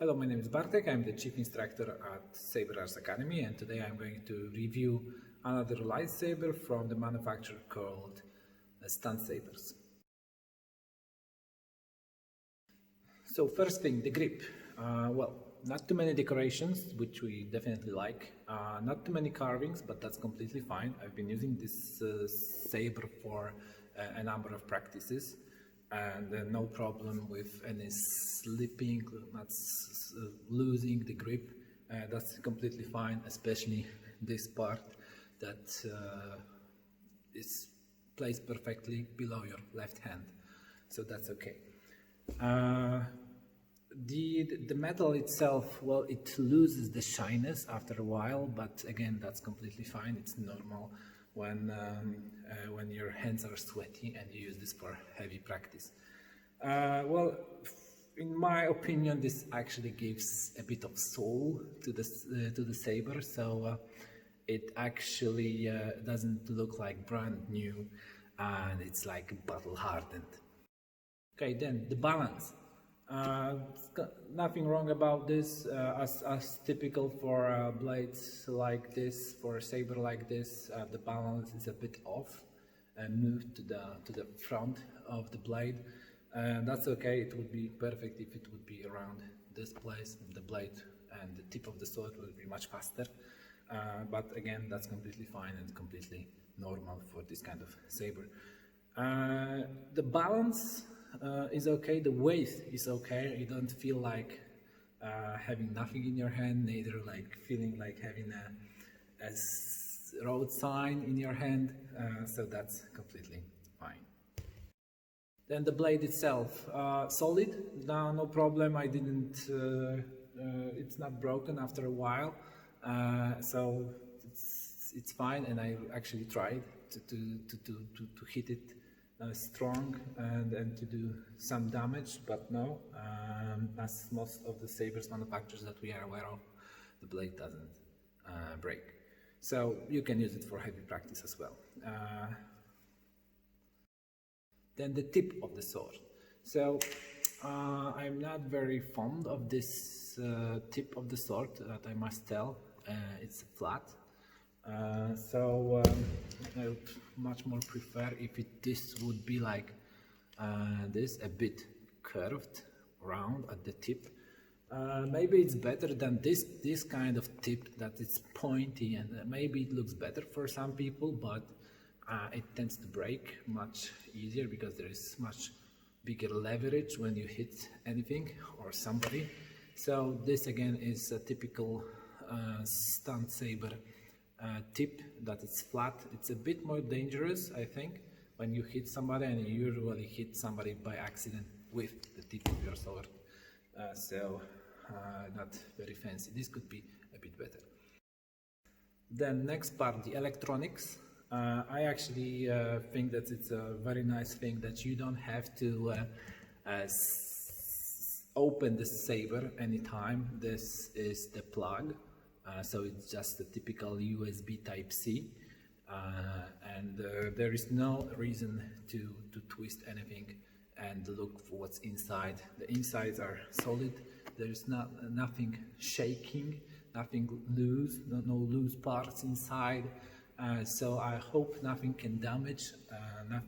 Hello, my name is Bartek. I'm the Chief Instructor at SaberArts Academy, and today I'm going to review another lightsaber from the manufacturer called StuntSabers. So first thing, the grip. Well, not too many decorations, which we definitely like. Not too many carvings, but that's completely fine. I've been using this saber for a number of practices, and no problem with any slipping, not losing the grip. That's completely fine, especially this part that is placed perfectly below your left hand, so that's okay. The metal itself, well, it loses the shyness after a while, but again, that's completely fine. It's normal when your hands are sweaty and you use this for heavy practice. Well, in my opinion, this actually gives a bit of soul to the saber, so it actually doesn't look like brand new, and it's like battle hardened. Okay, then the balance. Nothing wrong about this, as typical for blades like this, for a saber like this. The balance is a bit off and moved to the front of the blade. That's okay. It would be perfect if it would be around this place. The blade and the tip of the sword will be much faster. But again, that's completely fine and completely normal for this kind of saber. The balance is okay, the weight is okay. You don't feel like having nothing in your hand, neither like feeling like having a road sign in your hand, so that's completely fine. Then the blade itself, solid, no problem. I didn't, it's not broken after a while, so it's fine, and I actually tried to hit it strong and to do some damage, but no, as most of the sabers manufacturers that we are aware of, the blade doesn't break. So you can use it for heavy practice as well. Then the tip of the sword. So I'm not very fond of this tip of the sword, that I must tell. It's flat. So I would much more prefer if this would be like this, a bit curved, round at the tip. Maybe it's better than this kind of tip that it's pointy, and maybe it looks better for some people, but it tends to break much easier because there is much bigger leverage when you hit anything or somebody. So this again is a typical stunt saber tip, that it's flat. It's a bit more dangerous, I think, when you hit somebody, and you usually hit somebody by accident with the tip of your sword. So not very fancy. This could be a bit better. Then next part, the electronics. I actually think that it's a very nice thing that you don't have to open the saber anytime. This is the plug. So it's just a typical USB Type-C, and there is no reason to twist anything and look for what's inside. The insides are solid. There is nothing shaking, nothing loose, no loose parts inside. So I hope nothing can damage,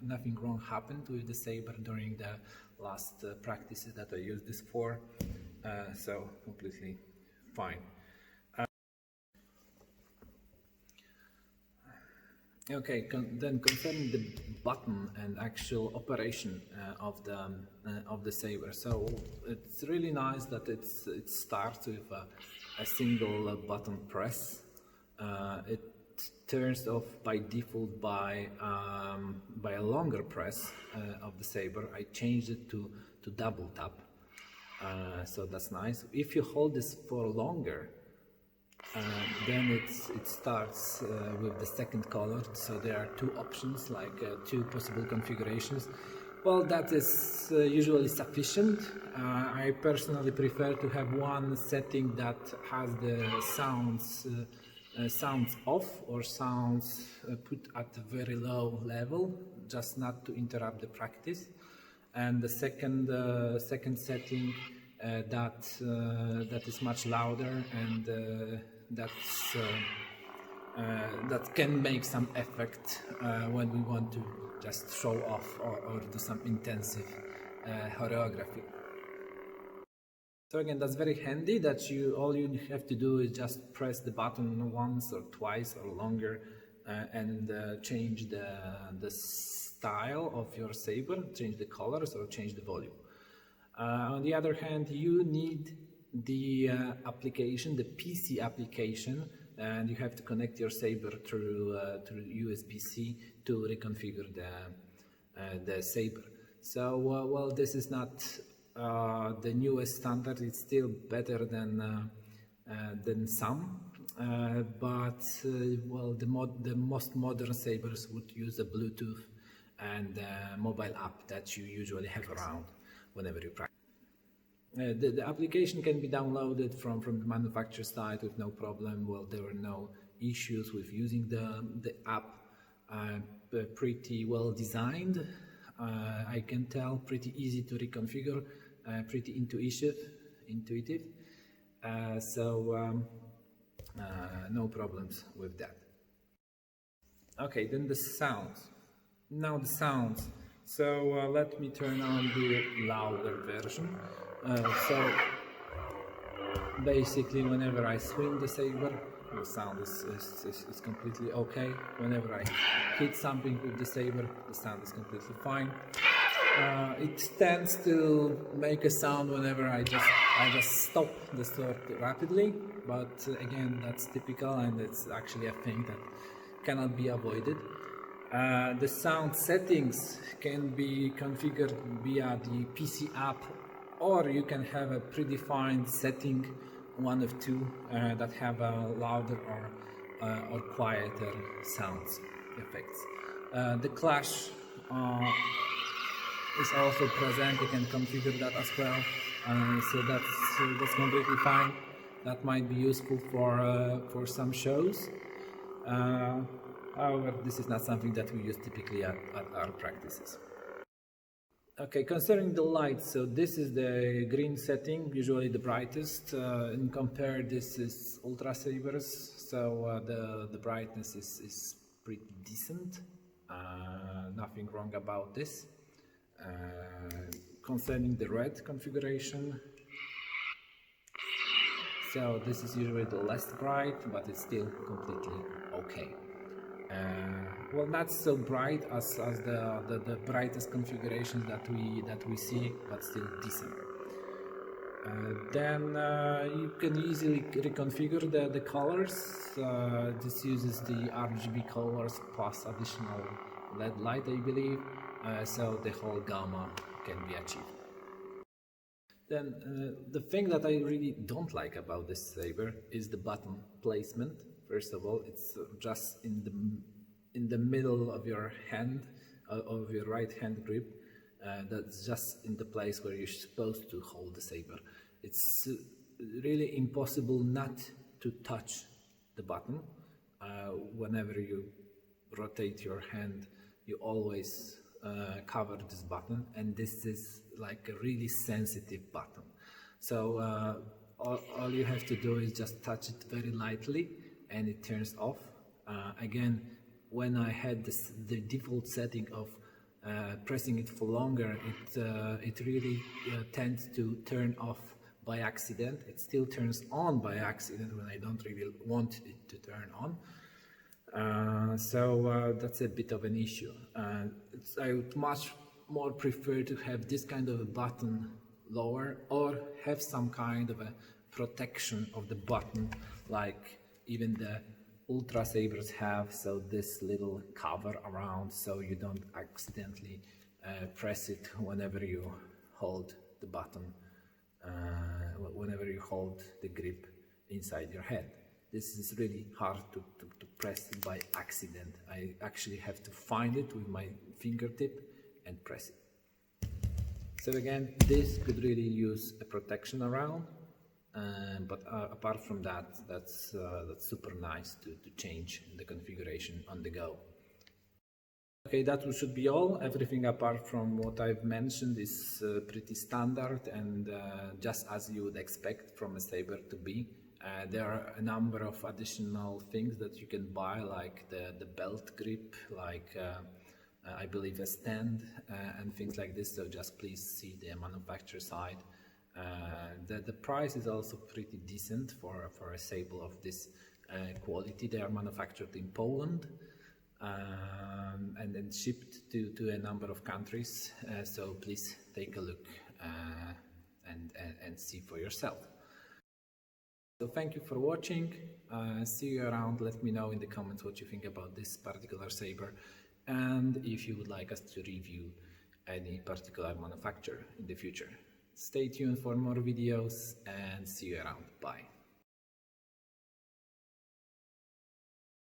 nothing wrong happened with the saber during the last practices that I used this for. So completely fine. Okay, then concerning the button and actual operation of the saber, so it's really nice that it starts with a single button press. It turns off by default by a longer press of the saber. I changed it to double tap, so that's nice. If you hold this for longer, then it starts with the second color, so there are two options, like two possible configurations. Well, that is usually sufficient. I personally prefer to have one setting that has the sounds off or sounds put at a very low level, just not to interrupt the practice. And the second setting that is much louder, and that can make some effect when we want to just show off or do some intensive choreography. So again, that's very handy that all you have to do is just press the button once or twice or longer and change the style of your saber, change the colors or change the volume. On the other hand, you need the application, the PC application, and you have to connect your saber through USB-C to reconfigure the saber. So well, this is not the newest standard. It's still better than some, but well, the most modern sabers would use a Bluetooth and mobile app that you usually have around whenever you practice. The application can be downloaded from the manufacturer side with no problem. Well, there were no issues with using the app. Pretty well designed, I can tell, pretty easy to reconfigure, pretty intuitive. So no problems with that. Okay, then the sounds. Now the sounds. So let me turn on the louder version. So basically, whenever I swing the saber, the sound is completely okay. Whenever I hit something with the saber, the sound is completely fine. It tends to make a sound whenever I just stop the sword rapidly, but again, that's typical, and it's actually a thing that cannot be avoided. The sound settings can be configured via the PC app, or you can have a predefined setting, one of two, that have a louder or quieter sounds effects. The clash is also present. You can configure that as well, so that's completely fine. That might be useful for some shows. However, this is not something that we use typically at our practices. Okay, concerning the lights, so this is the green setting, usually the brightest. And compare, this is SaberArts, so the brightness is pretty decent. Nothing wrong about this. Concerning the red configuration, so this is usually the less bright, but it's still completely okay. Well, not so bright as the brightest configurations that we see, but still decent. Then you can easily reconfigure the colors. This uses the RGB colors plus additional LED light, I believe, so the whole gamma can be achieved. Then the thing that I really don't like about this saber is the button placement. First of all, it's just in the middle of your hand, of your right hand grip. That's just in the place where you're supposed to hold the saber. It's really impossible not to touch the button. Whenever you rotate your hand, you always cover this button, and this is like a really sensitive button. So all you have to do is just touch it very lightly, and it turns off. Again, when I had the default setting of pressing it for longer, it really tends to turn off by accident. It still turns on by accident when I don't really want it to turn on. So that's a bit of an issue. I would much more prefer to have this kind of a button lower, or have some kind of a protection of the button, like even the Ultra Sabers have, so this little cover around, so you don't accidentally press it whenever you hold the button, whenever you hold the grip inside your head. This is really hard to press it by accident. I actually have to find it with my fingertip and press it. So again, this could really use a protection around. But apart from that, that's super nice to change the configuration on the go. Okay, that should be all. Everything apart from what I've mentioned is pretty standard and just as you would expect from a saber to be. There are a number of additional things that you can buy, like the belt grip, like I believe a stand and things like this, so just please see the manufacturer side. The price is also pretty decent for a saber of this quality. They are manufactured in Poland and then shipped to a number of countries, so please take a look and see for yourself. So thank you for watching, see you around. Let me know in the comments what you think about this particular saber and if you would like us to review any particular manufacturer in the future. Stay tuned for more videos and see you around. Bye.